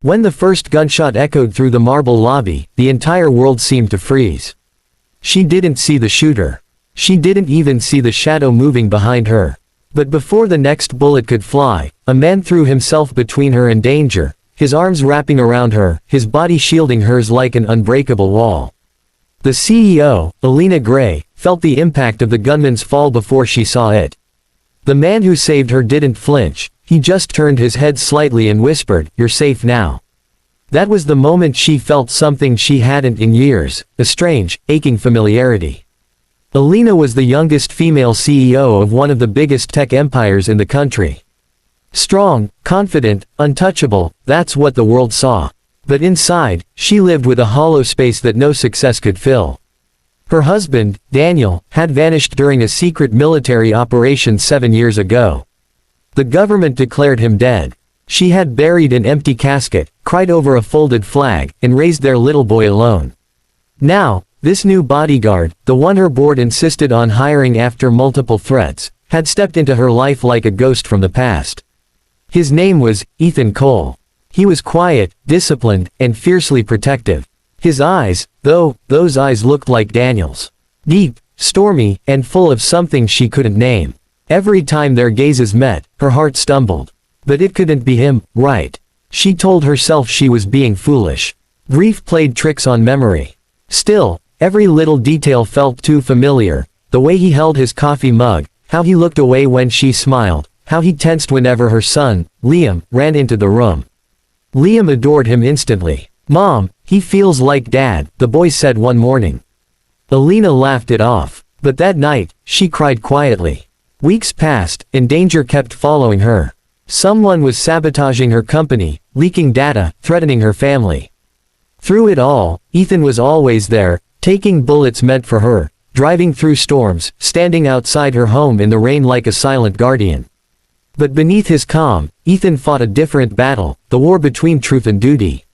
When the first gunshot echoed through the marble lobby, the entire world seemed to freeze. She didn't see the shooter. She didn't even see the shadow moving behind her. But before the next bullet could fly, a man threw himself between her and danger, his arms wrapping around her, his body shielding hers like an unbreakable wall. The CEO, Alina Gray, felt the impact of the gunman's fall before she saw it. The man who saved her didn't flinch, he just turned his head slightly and whispered, "You're safe now." That was the moment she felt something she hadn't in years, a strange, aching familiarity. Alina was the youngest female CEO of one of the biggest tech empires in the country. Strong, confident, untouchable, that's what the world saw. But inside, she lived with a hollow space that no success could fill. Her husband, Daniel, had vanished during a secret military operation 7 years ago. The government declared him dead. She had buried an empty casket, cried over a folded flag, and raised their little boy alone. Now, this new bodyguard, the one her board insisted on hiring after multiple threats, had stepped into her life like a ghost from the past. His name was Ethan Cole. He was quiet, disciplined, and fiercely protective. His eyes, though, those eyes looked like Daniel's. Deep, stormy, and full of something she couldn't name. Every time their gazes met, her heart stumbled. But it couldn't be him, right? She told herself she was being foolish. Grief played tricks on memory. Still, every little detail felt too familiar, the way he held his coffee mug, how he looked away when she smiled, how he tensed whenever her son, Liam, ran into the room. Liam adored him instantly. "Mom, he feels like Dad," the boy said one morning. Alina laughed it off. But that night, she cried quietly. Weeks passed, and danger kept following her. Someone was sabotaging her company, leaking data, threatening her family. Through it all, Ethan was always there, taking bullets meant for her, driving through storms, standing outside her home in the rain like a silent guardian. But beneath his calm, Ethan fought a different battle, the war between truth and duty.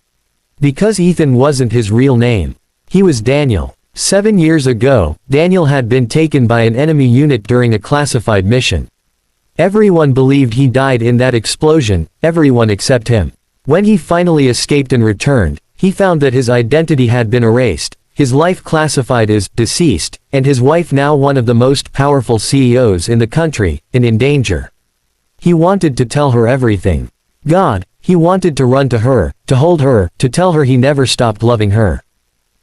Because Ethan wasn't his real name. He was Daniel. 7 years ago, Daniel had been taken by an enemy unit during a classified mission. Everyone believed he died in that explosion, everyone except him. When he finally escaped and returned, he found that his identity had been erased, his life classified as deceased, and his wife now one of the most powerful CEOs in the country, and in danger. He wanted to tell her everything. God, he wanted to run to her, to hold her, to tell her he never stopped loving her.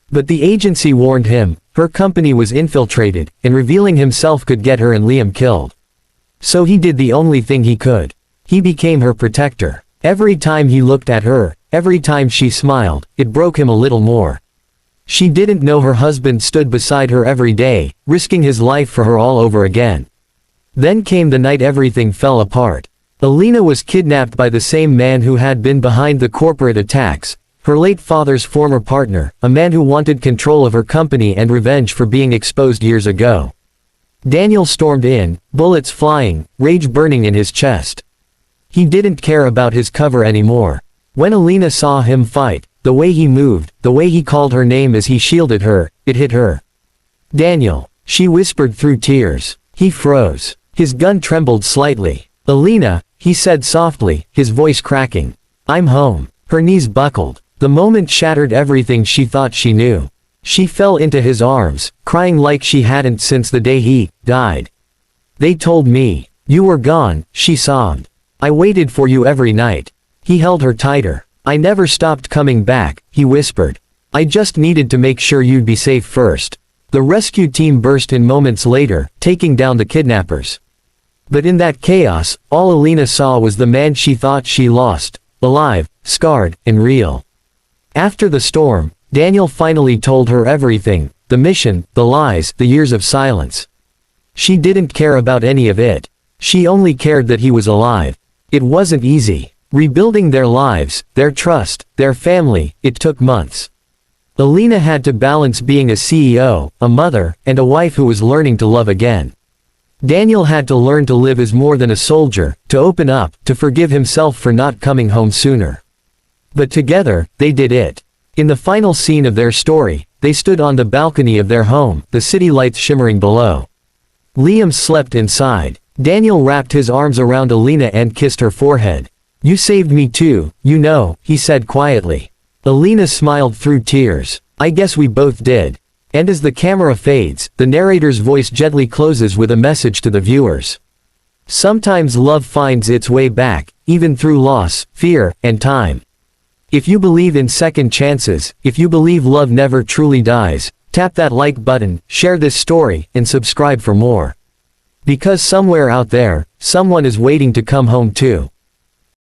But the agency warned him, her company was infiltrated, and revealing himself could get her and Liam killed. So he did the only thing he could. He became her protector. Every time he looked at her, every time she smiled, it broke him a little more. She didn't know her husband stood beside her every day, risking his life for her all over again. Then came the night everything fell apart. Alina was kidnapped by the same man who had been behind the corporate attacks, her late father's former partner, a man who wanted control of her company and revenge for being exposed years ago. Daniel stormed in, bullets flying, rage burning in his chest. He didn't care about his cover anymore. When Alina saw him fight, the way he moved, the way he called her name as he shielded her, it hit her. "Daniel," she whispered through tears. He froze. His gun trembled slightly. "Alina," he said softly, his voice cracking. "I'm home." Her knees buckled. The moment shattered everything she thought she knew. She fell into his arms, crying like she hadn't since the day he died. "They told me. You were gone," she sobbed. "I waited for you every night." He held her tighter. "I never stopped coming back," he whispered. "I just needed to make sure you'd be safe first." The rescue team burst in moments later, taking down the kidnappers. But in that chaos, all Alina saw was the man she thought she lost, alive, scarred, and real. After the storm, Daniel finally told her everything, the mission, the lies, the years of silence. She didn't care about any of it. She only cared that he was alive. It wasn't easy. Rebuilding their lives, their trust, their family, it took months. Alina had to balance being a CEO, a mother, and a wife who was learning to love again. Daniel had to learn to live as more than a soldier, to open up, to forgive himself for not coming home sooner. But together, they did it. In the final scene of their story, they stood on the balcony of their home, the city lights shimmering below. Liam slept inside. Daniel wrapped his arms around Alina and kissed her forehead. You saved me too, you know, he said quietly. Alina smiled through tears. I guess we both did. And as the camera fades, the narrator's voice gently closes with a message to the viewers. Sometimes love finds its way back, even through loss, fear, and time. If you believe in second chances, if you believe love never truly dies, tap that like button, share this story, and subscribe for more. Because somewhere out there, someone is waiting to come home too.